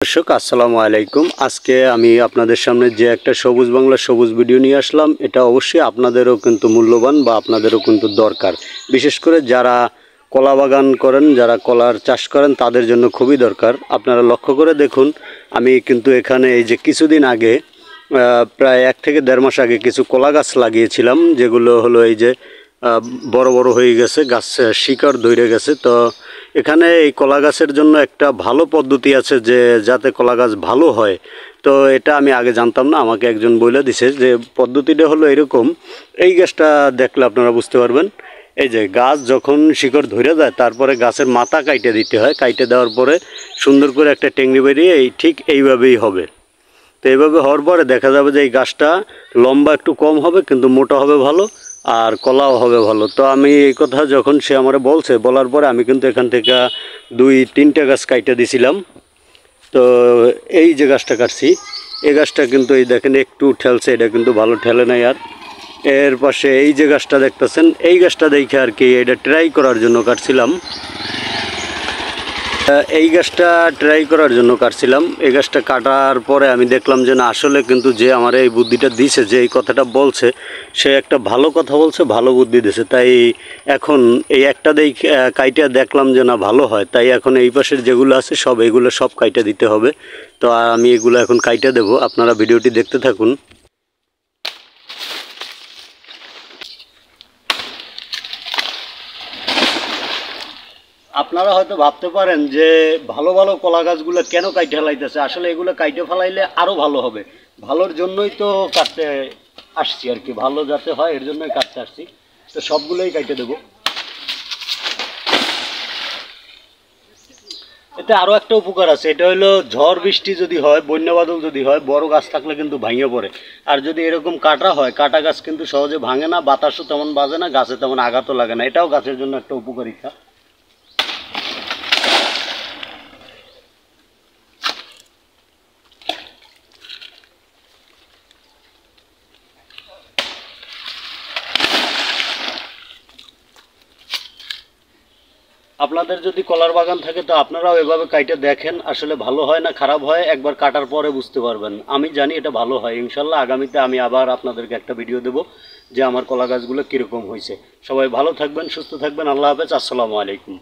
দর্শক আসসালামু আলাইকুম। আজকে আমি আপনাদের সামনে যে একটা সবুজ বাংলা সবুজ ভিডিও নিয়ে আসলাম, এটা অবশ্যই আপনাদেরও কিন্তু মূল্যবান বা আপনাদেরও কিন্তু দরকার। বিশেষ করে যারা কলা বাগান করেন, যারা কলার চাষ করেন, তাদের জন্য খুবই দরকার। আপনারা লক্ষ্য করে দেখুন, আমি কিন্তু এখানে এই যে কিছুদিন আগে প্রায় 1 থেকে 1.5 মাস আগে কিছু কলা গাছ লাগিয়েছিলাম, যেগুলো হলো এই যে বড় বড় হয়ে গেছে, গাছ শিকড় ধরে গেছে। তো এখানে এই কলা গাছের জন্য একটা ভালো পদ্ধতি আছে যে যাতে কলা গাছ ভালো হয়। তো এটা আমি আগে জানতাম না, আমাকে একজন বলে দিছে যে পদ্ধতিটা হলো এরকম। এই গাছটা দেখলে আপনারা বুঝতে পারবেন। এই যে গাছ যখন শিকড় ধরে যায়, তারপরে গাছের মাথা কাইটে দিতে হয়। কাইটে দেওয়ার পরে সুন্দর করে একটা টেংরি বেরিয়ে ঠিক এইভাবেই হবে। তো এইভাবে হওয়ার পরে দেখা যাবে যে এই গাছটা লম্বা একটু কম হবে, কিন্তু মোটা হবে ভালো, আর কলাও হবে ভালো। তো আমি এই কথা যখন সে আমার বলছে, বলার পরে আমি কিন্তু এখান থেকে 2-3টা গাছ কাইটে দিছিলাম। তো এই যে গাছটা কাটছি, এই গাছটা কিন্তু এই দেখেন একটু ঠেলছে, এটা কিন্তু ভালো ঠেলে নাই। আর এর পাশে এই যে গাছটা দেখতেছেন, এই গাছটা দেখে আর কি এটা ট্রাই করার জন্য কাটছিলাম। এই গাছটা ট্রাই করার জন্য কাটছিলাম। এই গাছটা কাটার পরে আমি দেখলাম যে না, আসলে কিন্তু যে আমার এই বুদ্ধিটা দিছে, যে এই কথাটা বলছে, সে একটা ভালো কথা বলছে, ভালো বুদ্ধি দিছে। তাই এখন এই একটা কাইটা দেখলাম যে না ভালো হয়, তাই এখন এই পাশের যেগুলো আছে এগুলো সব কাইটা দিতে হবে। তো আমি এগুলো এখন কাইটা দেবো, আপনারা ভিডিওটি দেখতে থাকুন। আপনারা হয়তো ভাবতে পারেন যে ভালো ভালো কলা গাছগুলো কেন কাইটে ফেলাইতেছে। আসলে এগুলো কাইটে ফেলাইলে আরও ভালো হবে। ভালোর জন্যই তো কাটতে আসছি আর কি, ভালো যাতে হয় এর জন্যই কাটতে আসছি। তো সবগুলোই কাইটে দেবো। এতে আরও একটা উপকার আছে, এটা হলো ঝড় বৃষ্টি যদি হয়, বন্যা বাদল যদি হয়, বড় গাছ থাকলে কিন্তু ভাঙে পড়ে। আর যদি এরকম কাটা হয়, কাটা গাছ কিন্তু সহজে ভাঙে না, বাতাসও তেমন বাজে না, গাছে তেমন আঘাতও লাগে না। এটাও গাছের জন্য একটা উপকারিতা। আপনাদের যদি কলার বাগান থাকে, তো আপনারাও এভাবে কাইটে দেখেন, আসলে ভালো হয় না খারাপ হয়, একবার কাটার পরে বুঝতে পারবেন। আমি জানি এটা ভালো হয়। ইনশাল্লাহ আগামীতে আমি আবার আপনাদেরকে একটা ভিডিও দেবো যে আমার কলা গাছগুলো কীরকম হয়েছে। সবাই ভালো থাকবেন, সুস্থ থাকবেন। আল্লাহ হাফেজ, আসসালামু আলাইকুম।